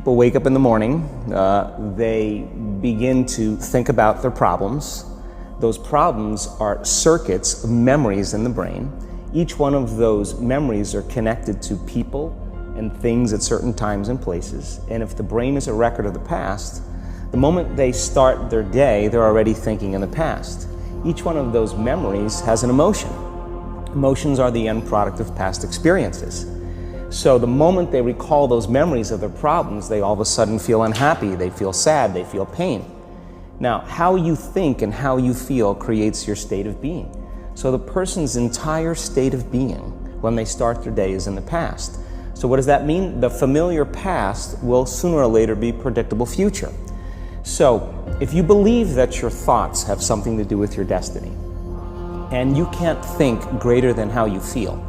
People wake up in the morning, they begin to think about their problems. Those problems are circuits of memories in the brain. Each one of those memories are connected to people and things at certain times and places. And if the brain is a record of the past, the moment they start their day, they're already thinking in the past. Each one of those memories has an emotion. Emotions are the end product of past experiences. So the moment they recall those memories of their problems, they all of a sudden feel unhappy, they feel sad, they feel pain. Now, how you think and how you feel creates your state of being. So the person's entire state of being when they start their day is in the past. So what does that mean? The familiar past will sooner or later be predictable future. So if you believe that your thoughts have something to do with your destiny, and you can't think greater than how you feel,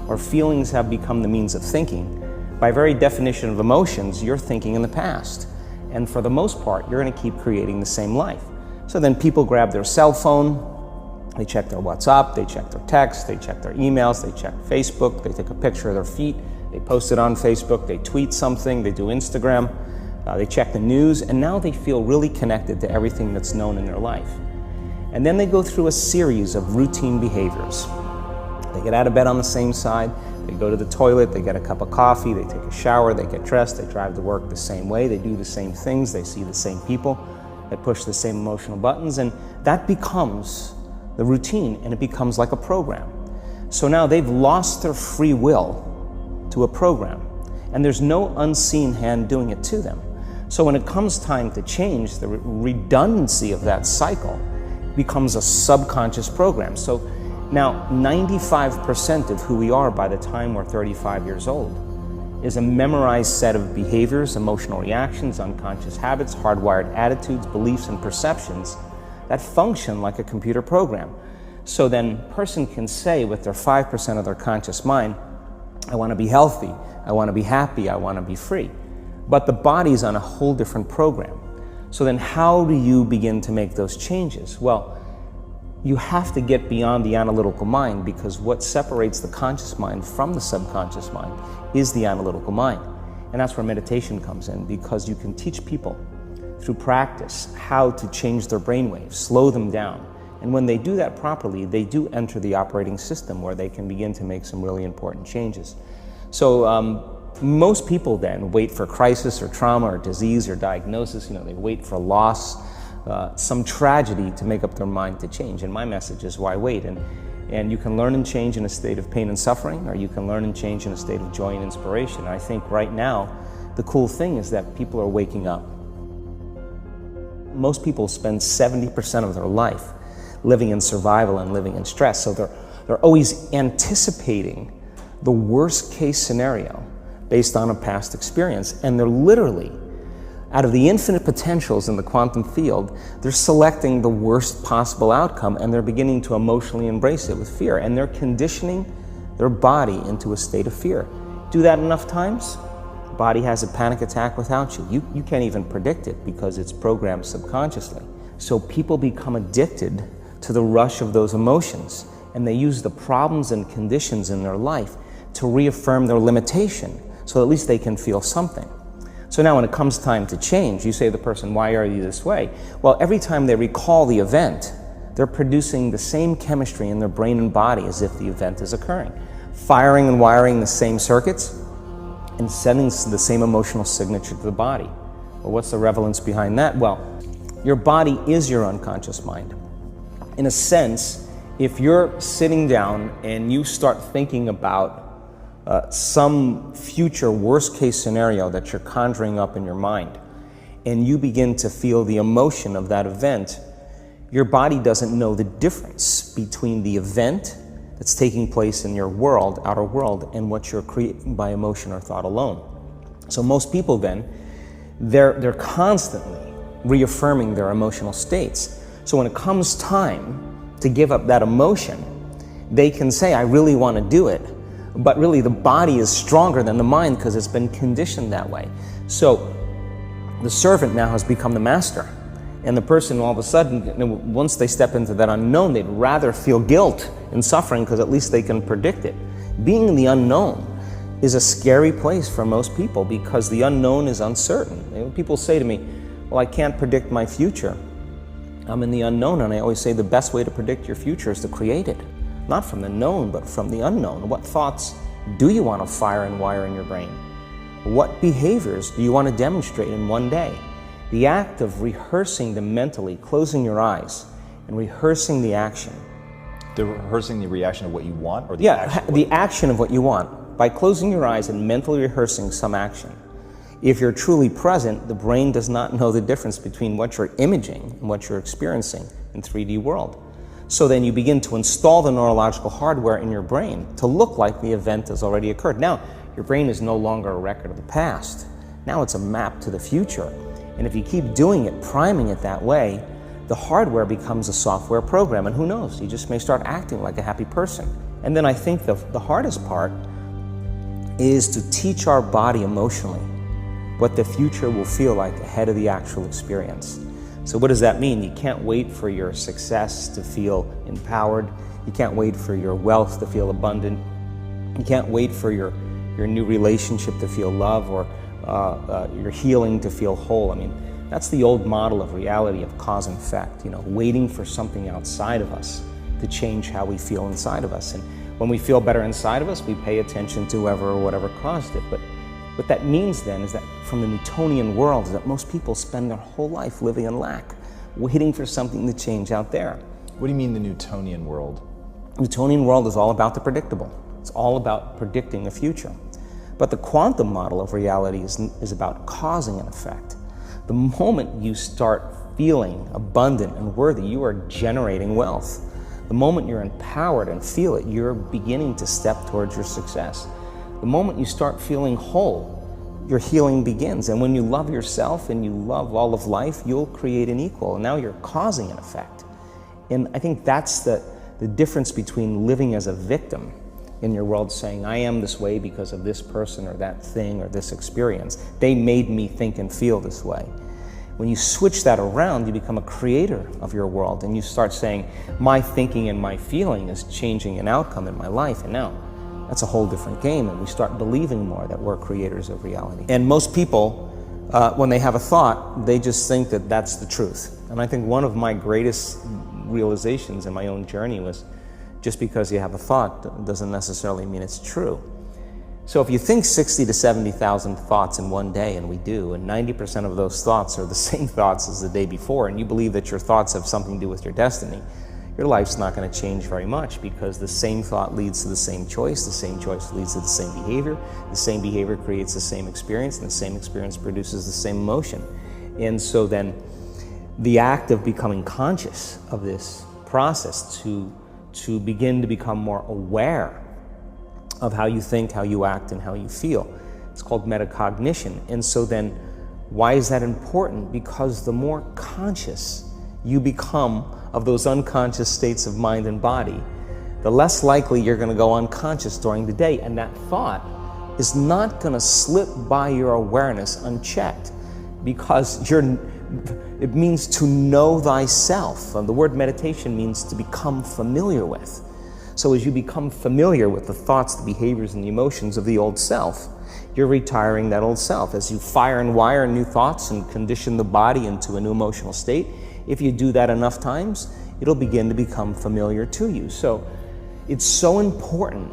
or feelings have become the means of thinking, by very definition of emotions, you're thinking in the past. And for the most part, you're going to keep creating the same life. So then people grab their cell phone, they check their WhatsApp, they check their text, they check their emails, they check Facebook, they take a picture of their feet, they post it on Facebook, they tweet something, they do Instagram, they check the news, and now they feel really connected to everything that's known in their life. And then they go through a series of routine behaviors. They get out of bed on the same side, they go to the toilet, they get a cup of coffee, they take a shower, they get dressed, they drive to work the same way, they do the same things, they see the same people, they push the same emotional buttons, and that becomes the routine, and it becomes like a program. So now they've lost their free will to a program, and there's no unseen hand doing it to them. So when it comes time to change, the redundancy of that cycle becomes a subconscious program. So now 95% of who we are by the time we're 35 years old is a memorized set of behaviors, emotional reactions, unconscious habits, hardwired attitudes, beliefs, and perceptions that function like a computer program. So then a person can say with their 5% of their conscious mind, I want to be healthy, I want to be happy, I want to be free. But the body's on a whole different program. So then how do you begin to make those changes? Well, you have to get beyond the analytical mind, because what separates the conscious mind from the subconscious mind is the analytical mind. And that's where meditation comes in, because you can teach people through practice how to change their brainwaves, slow them down. And when they do that properly, they do enter the operating system where they can begin to make some really important changes. So most people then wait for crisis or trauma or disease or diagnosis. They wait for loss, some tragedy to make up their mind to change. And my message is, why wait? And you can learn and change in a state of pain and suffering, or you can learn and change in a state of joy and inspiration. And I think right now, the cool thing is that people are waking up. Most people spend 70% of their life living in survival and living in stress. So they're always anticipating the worst case scenario based on a past experience. And they're literally, out of the infinite potentials in the quantum field, they're selecting the worst possible outcome, and they're beginning to emotionally embrace it with fear. And they're conditioning their body into a state of fear. Do that enough times, the body has a panic attack without you. You can't even predict it because it's programmed subconsciously. So people become addicted to the rush of those emotions, and they use the problems and conditions in their life to reaffirm their limitation, so at least they can feel something. So now when it comes time to change, you say to the person, why are you this way? Well, every time they recall the event, they're producing the same chemistry in their brain and body as if the event is occurring, firing and wiring the same circuits and sending the same emotional signature to the body. Well, what's the relevance behind that? Well, your body is your unconscious mind. In a sense, if you're sitting down and you start thinking about some future worst case scenario that you're conjuring up in your mind, and you begin to feel the emotion of that event, your body doesn't know the difference between the event that's taking place in your world, outer world, and what you're creating by emotion or thought alone. So most people then, they're constantly reaffirming their emotional states. So when it comes time to give up that emotion, they can say, I really want to do it. But really the body is stronger than the mind because it's been conditioned that way. So the servant now has become the master. And the person all of a sudden, once they step into that unknown, they'd rather feel guilt and suffering because at least they can predict it. Being in the unknown is a scary place for most people because the unknown is uncertain. People say to me, well, I can't predict my future. I'm in the unknown, and I always say the best way to predict your future is to create it. Not from the known, but from the unknown. What thoughts do you want to fire and wire in your brain? What behaviors do you want to demonstrate in one day? The act of rehearsing them mentally, closing your eyes, and rehearsing the action. The rehearsing the reaction of what you want, or the Yeah, action? the action of what you want. By closing your eyes and mentally rehearsing some action. If you're truly present, the brain does not know the difference between what you're imaging and what you're experiencing in 3D world. So then you begin to install the neurological hardware in your brain to look like the event has already occurred. Now, your brain is no longer a record of the past. Now it's a map to the future. And if you keep doing it, priming it that way, the hardware becomes a software program. And who knows, you just may start acting like a happy person. And then I think the hardest part is to teach our body emotionally what the future will feel like ahead of the actual experience. So what does that mean? You can't wait for your success to feel empowered. You can't wait for your wealth to feel abundant. You can't wait for your new relationship to feel love, or your healing to feel whole. I mean, that's the old model of reality, of cause and effect, waiting for something outside of us to change how we feel inside of us. And when we feel better inside of us, we pay attention to whoever or whatever caused it. But what that means then is that from the Newtonian world is that most people spend their whole life living in lack, waiting for something to change out there. What do you mean the Newtonian world? The Newtonian world is all about the predictable. It's all about predicting a future. But the quantum model of reality is about causing an effect. The moment you start feeling abundant and worthy, you are generating wealth. The moment you're empowered and feel it, you're beginning to step towards your success. The moment you start feeling whole, your healing begins. And when you love yourself and you love all of life, you'll create an equal. And now you're causing an effect. And I think that's the difference between living as a victim in your world, saying, I am this way because of this person or that thing or this experience. They made me think and feel this way. When you switch that around, you become a creator of your world, and you start saying, my thinking and my feeling is changing an outcome in my life. And now that's a whole different game, and we start believing more that we're creators of reality. And most people, when they have a thought, they just think that that's the truth. And I think one of my greatest realizations in my own journey was, just because you have a thought doesn't necessarily mean it's true. So if you think 60 to 70,000 thoughts in one day, and we do, and 90% of those thoughts are the same thoughts as the day before, and you believe that your thoughts have something to do with your destiny, your life's not going to change very much, because the same thought leads to the same choice leads to the same behavior creates the same experience, and the same experience produces the same emotion. And so then the act of becoming conscious of this process to begin to become more aware of how you think, how you act, and how you feel. It's called metacognition. And so then, why is that important? Because the more conscious you become of those unconscious states of mind and body, the less likely you're going to go unconscious during the day. And that thought is not going to slip by your awareness unchecked, because it means to know thyself. The word meditation means to become familiar with. So as you become familiar with the thoughts, the behaviors, and the emotions of the old self, you're retiring that old self. As you fire and wire new thoughts and condition the body into a new emotional state, if you do that enough times, it'll begin to become familiar to you. So it's so important,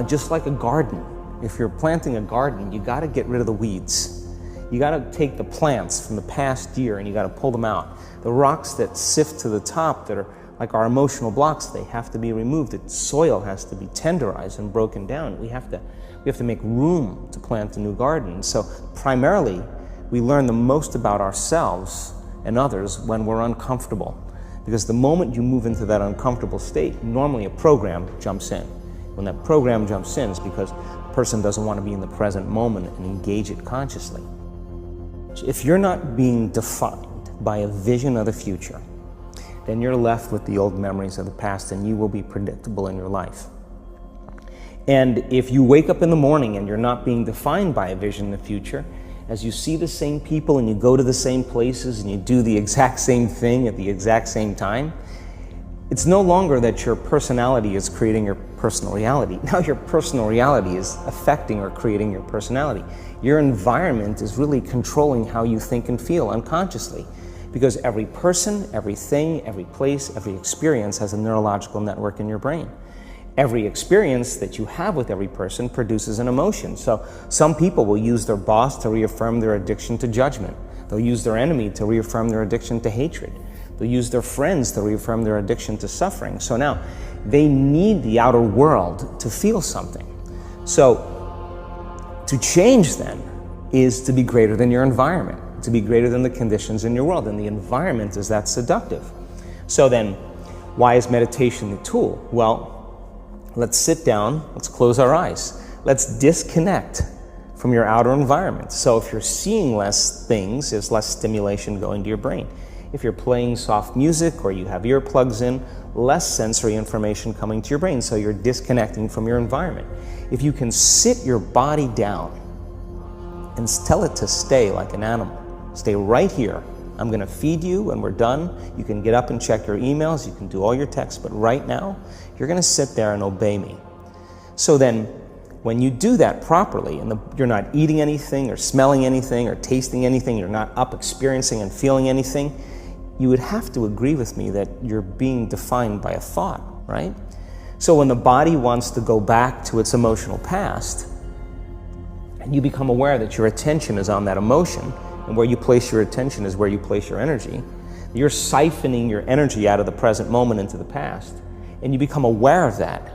just like a garden. If you're planting a garden, you got to get rid of the weeds. You got to take the plants from the past year and you got to pull them out. The rocks that sift to the top that are like our emotional blocks, they have to be removed. The soil has to be tenderized and broken down. We have to make room to plant a new garden. So primarily, we learn the most about ourselves and others when we're uncomfortable. Because the moment you move into that uncomfortable state, normally a program jumps in. When that program jumps in, it's because the person doesn't want to be in the present moment and engage it consciously. If you're not being defined by a vision of the future, then you're left with the old memories of the past, and you will be predictable in your life. And if you wake up in the morning and you're not being defined by a vision of the future, as you see the same people and you go to the same places and you do the exact same thing at the exact same time, It's no longer that your personality is creating your personal reality. Now your personal reality is affecting or creating your personality. Your environment is really controlling how you think and feel unconsciously, because every person, everything, every place, every experience has a neurological network in your brain. Every experience that you have with every person produces an emotion. So some people will use their boss to reaffirm their addiction to judgment. They'll use their enemy to reaffirm their addiction to hatred. They'll use their friends to reaffirm their addiction to suffering. So now they need the outer world to feel something. So to change then is to be greater than your environment, to be greater than the conditions in your world. And the environment is that seductive. So then why is meditation the tool? Well, let's sit down, let's close our eyes. Let's disconnect from your outer environment. So if you're seeing less things, there's less stimulation going to your brain. If you're playing soft music or you have earplugs in, less sensory information coming to your brain, so you're disconnecting from your environment. If you can sit your body down and tell it to stay like an animal, stay right here. I'm going to feed you when we're done. You can get up and check your emails, you can do all your texts, but right now, you're going to sit there and obey me. So then, when you do that properly, and you're not eating anything or smelling anything or tasting anything, you're not up experiencing and feeling anything, you would have to agree with me that you're being defined by a thought, right? So when the body wants to go back to its emotional past, and you become aware that your attention is on that emotion, and where you place your attention is where you place your energy, you're siphoning your energy out of the present moment into the past, and you become aware of that.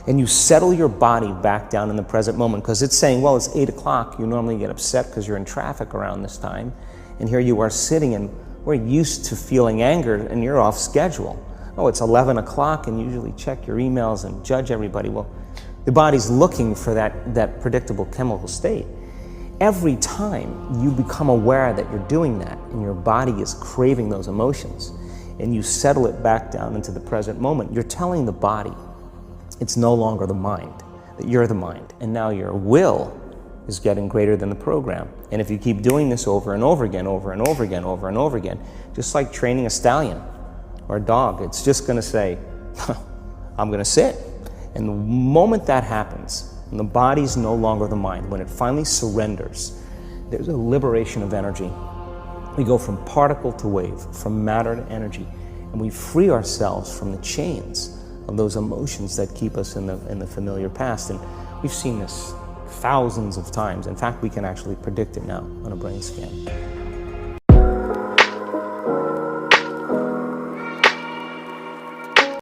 And you settle your body back down in the present moment, because it's saying, well, it's 8 o'clock, you normally get upset because you're in traffic around this time, and here you are sitting, and we're used to feeling anger, and you're off schedule. Oh, it's 11 o'clock, and you usually check your emails and judge everybody. Well, the body's looking for that predictable chemical state. Every time you become aware that you're doing that, and your body is craving those emotions, and you settle it back down into the present moment, you're telling the body it's no longer the mind, that you're the mind, and now your will is getting greater than the program. And if you keep doing this over and over again, over and over again, over and over again, just like training a stallion or a dog, it's just going to say, I'm going to sit. And the moment that happens, and the body's no longer the mind, when it finally surrenders, there's a liberation of energy. We go from particle to wave, from matter to energy, and we free ourselves from the chains of those emotions that keep us in the familiar past. And we've seen this thousands of times. In fact, we can actually predict it now on a brain scan.